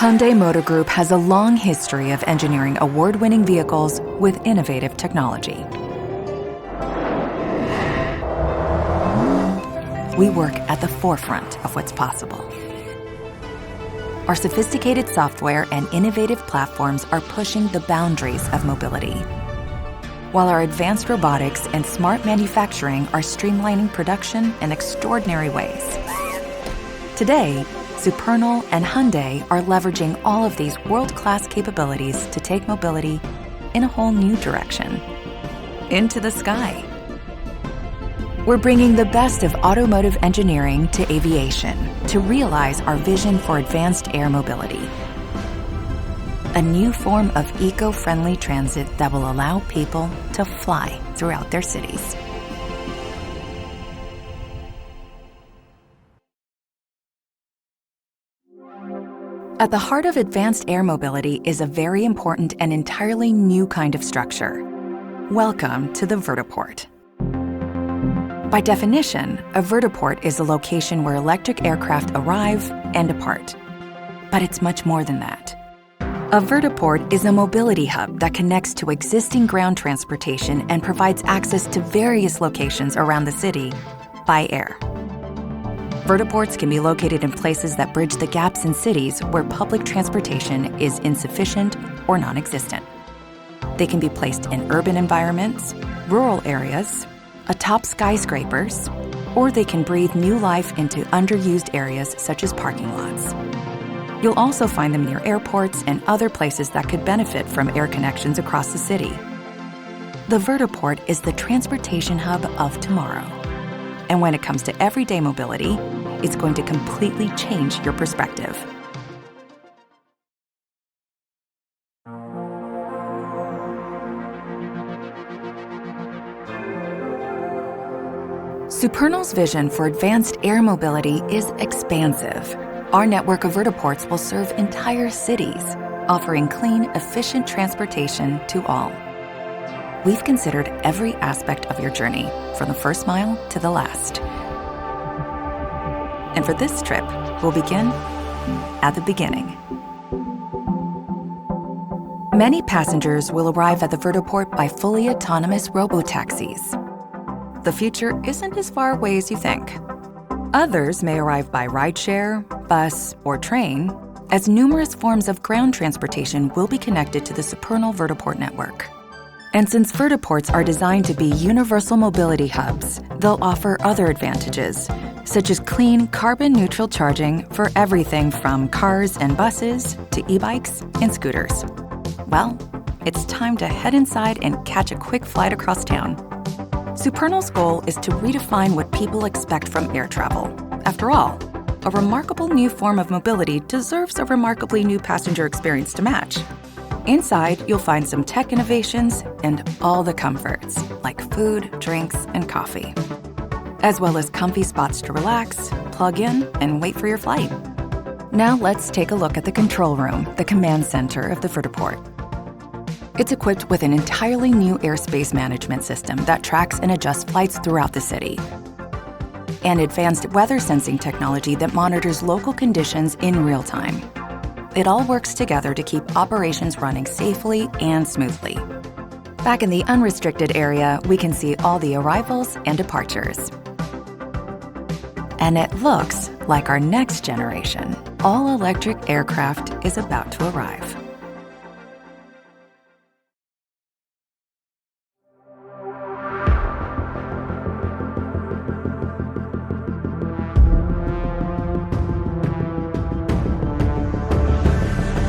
Hyundai Motor Group has a long history of engineering award-winning vehicles with innovative technology. We work at the forefront of what's possible. Our sophisticated software and innovative platforms are pushing the boundaries of mobility, while our advanced robotics and smart manufacturing are streamlining production in extraordinary ways. Today, Supernal and Hyundai are leveraging all of these world-class capabilities to take mobility in a whole new direction, into the sky. We're bringing the best of automotive engineering to aviation to realize our vision for advanced air mobility. A new form of eco-friendly transit that will allow people to fly throughout their cities. At the heart of advanced air mobility is a very important and entirely new kind of structure. Welcome to the vertiport. By definition, a vertiport is a location where electric aircraft arrive and depart. But it's much more than that. A vertiport is a mobility hub that connects to existing ground transportation and provides access to various locations around the city by air. Vertiports can be located in places that bridge the gaps in cities where public transportation is insufficient or non-existent. They can be placed in urban environments, rural areas, atop skyscrapers, or they can breathe new life into underused areas such as parking lots. You'll also find them near airports and other places that could benefit from air connections across the city. The vertiport is the transportation hub of tomorrow. And when it comes to everyday mobility, it's going to completely change your perspective. Supernal's vision for advanced air mobility is expansive. Our network of vertiports will serve entire cities, offering clean, efficient transportation to all. We've considered every aspect of your journey, from the first mile to the last. And for this trip, we'll begin at the beginning. Many passengers will arrive at the vertiport by fully autonomous robotaxis. The future isn't as far away as you think. Others may arrive by rideshare, bus, or train, as numerous forms of ground transportation will be connected to the Supernal Vertiport network. And since vertiports are designed to be universal mobility hubs, they'll offer other advantages, such as clean, carbon-neutral charging for everything from cars and buses to e-bikes and scooters. Well, it's time to head inside and catch a quick flight across town. Supernal's goal is to redefine what people expect from air travel. After all, a remarkable new form of mobility deserves a remarkably new passenger experience to match. Inside, you'll find some tech innovations and all the comforts, like food, drinks, and coffee, as well as comfy spots to relax, plug in, and wait for your flight. Now let's take a look at the control room, the command center of the vertiport. It's equipped with an entirely new airspace management system that tracks and adjusts flights throughout the city, and advanced weather sensing technology that monitors local conditions in real time. It all works together to keep operations running safely and smoothly. Back in the unrestricted area, we can see all the arrivals and departures. And it looks like our next generation, all-electric aircraft is about to arrive.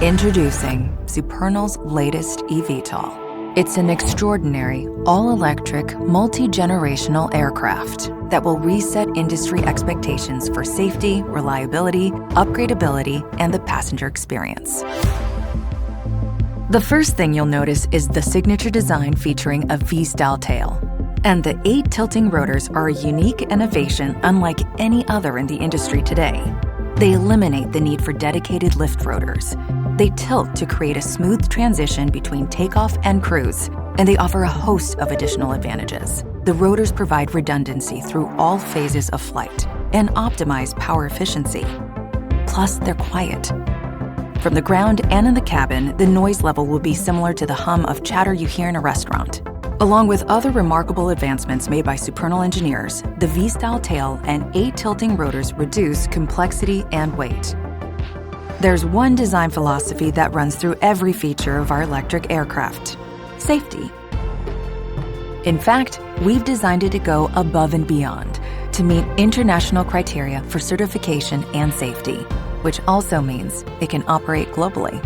Introducing Supernal's latest Evtol. It's an extraordinary, all-electric, multi-generational aircraft that will reset industry expectations for safety, reliability, upgradability, and the passenger experience. The first thing you'll notice is the signature design featuring a V-style tail. And the 8 tilting rotors are a unique innovation unlike any other in the industry today. They eliminate the need for dedicated lift rotors. They tilt to create a smooth transition between takeoff and cruise, and they offer a host of additional advantages. The rotors provide redundancy through all phases of flight and optimize power efficiency. Plus, they're quiet. From the ground and in the cabin, the noise level will be similar to the hum of chatter you hear in a restaurant. Along with other remarkable advancements made by Supernal engineers, the V-style tail and 8 tilting rotors reduce complexity and weight. There's one design philosophy that runs through every feature of our electric aircraft: safety. In fact, we've designed it to go above and beyond to meet international criteria for certification and safety, which also means it can operate globally.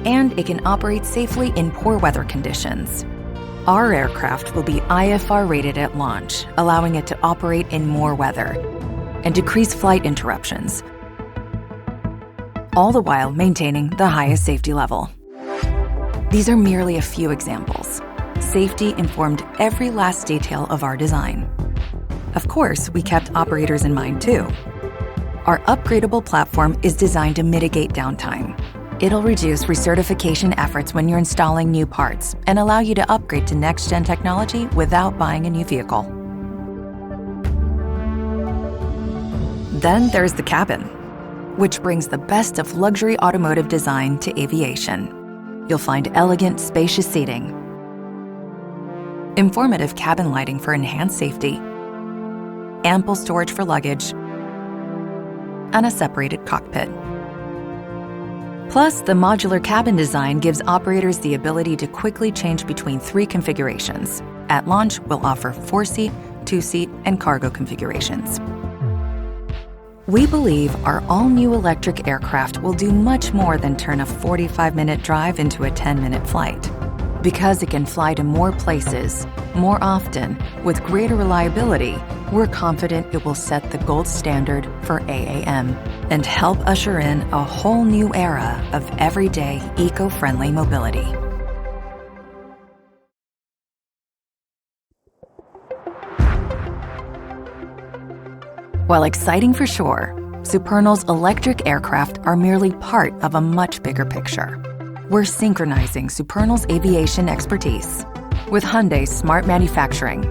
And it can operate safely in poor weather conditions. Our aircraft will be IFR rated at launch, allowing it to operate in more weather and decrease flight interruptions, all the while maintaining the highest safety level. These are merely a few examples. Safety informed every last detail of our design. Of course, we kept operators in mind too. Our upgradable platform is designed to mitigate downtime. It'll reduce recertification efforts when you're installing new parts and allow you to upgrade to next-gen technology without buying a new vehicle. Then there's the cabin, which brings the best of luxury automotive design to aviation. You'll find elegant, spacious seating, informative cabin lighting for enhanced safety, ample storage for luggage, and a separated cockpit. Plus, the modular cabin design gives operators the ability to quickly change between 3 configurations. At launch, we'll offer 4-seat, 2-seat, and cargo configurations. We believe our all-new electric aircraft will do much more than turn a 45-minute drive into a 10-minute flight. Because it can fly to more places, more often, with greater reliability, we're confident it will set the gold standard for AAM and help usher in a whole new era of everyday eco-friendly mobility. While exciting for sure, Supernal's electric aircraft are merely part of a much bigger picture. We're synchronizing Supernal's aviation expertise with Hyundai's smart manufacturing,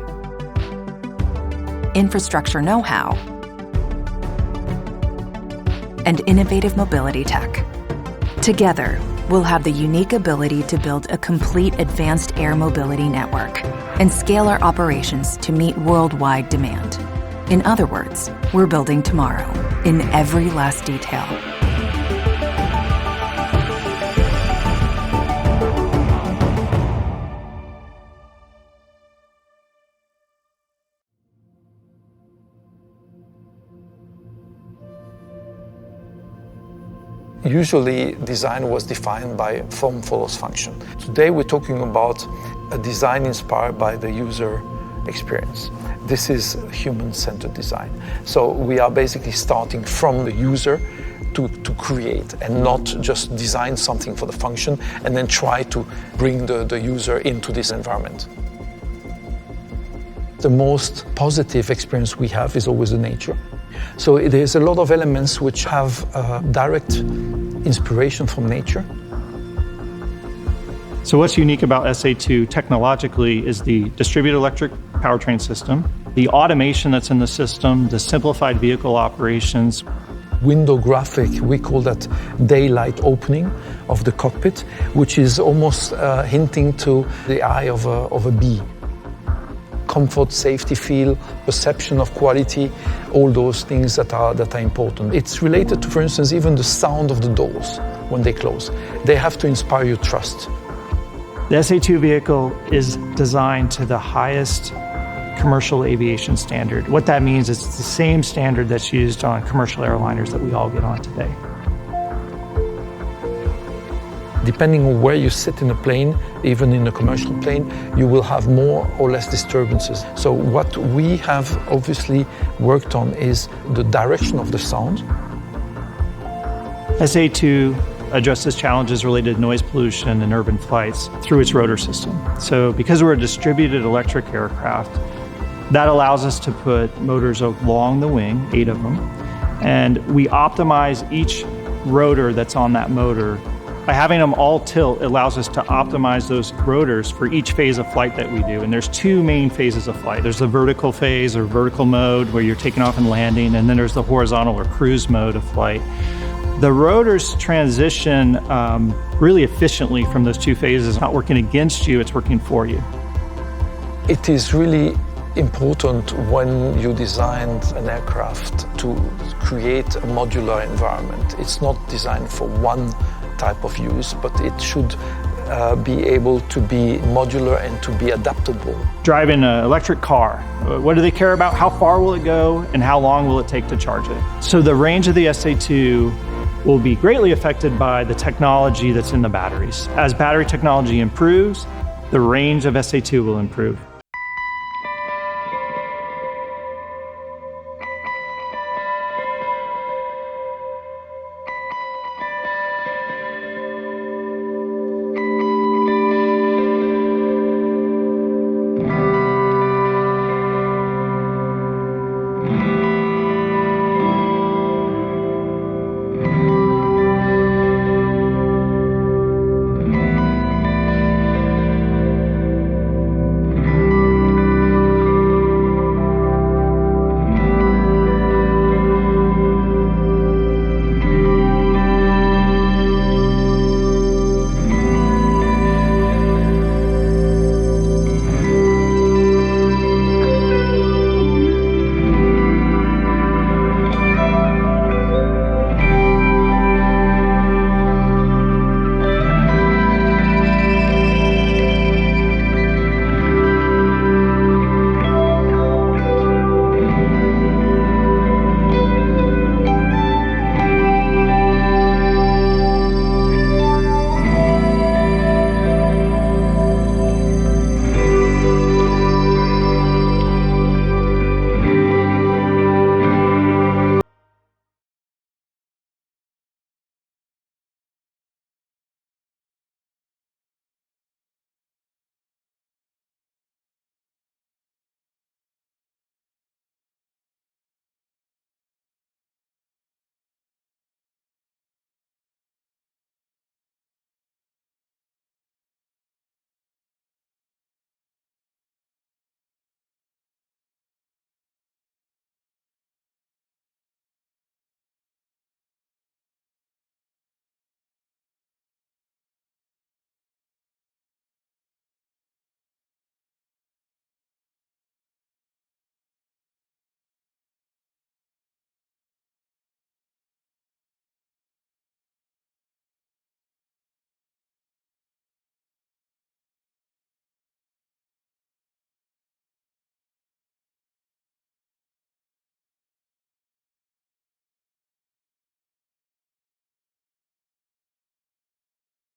infrastructure know-how, and innovative mobility tech. Together, we'll have the unique ability to build a complete advanced air mobility network and scale our operations to meet worldwide demand. In other words, we're building tomorrow in every last detail. Usually, design was defined by form follows function. Today, we're talking about a design inspired by the user experience. This is human-centered design. So we are basically starting from the user to create and not just design something for the function and then try to bring the user into this environment. The most positive experience we have is always the nature. So there's a lot of elements which have direct inspiration from nature. So what's unique about SA2 technologically is the distributed electric powertrain system, the automation that's in the system, the simplified vehicle operations. Window graphic, we call that daylight opening of the cockpit, which is almost hinting to the eye of a bee. Comfort, safety feel, perception of quality, all those things that are important. It's related to, for instance, even the sound of the doors when they close. They have to inspire your trust. The SA2 vehicle is designed to the highest commercial aviation standard. What that means is it's the same standard that's used on commercial airliners that we all get on today. Depending on where you sit in a plane, even in a commercial plane, you will have more or less disturbances. So what we have obviously worked on is the direction of the sound. SA2 addresses challenges related to noise pollution in urban flights through its rotor system. So because we're a distributed electric aircraft, that allows us to put motors along the wing, 8 of them, and we optimize each rotor that's on that motor. By having them all tilt, it allows us to optimize those rotors for each phase of flight that we do. And there's 2 main phases of flight. There's the vertical phase or vertical mode where you're taking off and landing, and then there's the horizontal or cruise mode of flight. The rotors transition really efficiently from those two phases. It's not working against you, it's working for you. It is really important when you design an aircraft to create a modular environment. It's not designed for one type of use, but it should be able to be modular and to be adaptable. Driving an electric car, what do they care about? How far will it go and how long will it take to charge it? So the range of the SA2 will be greatly affected by the technology that's in the batteries. As battery technology improves, the range of SA2 will improve.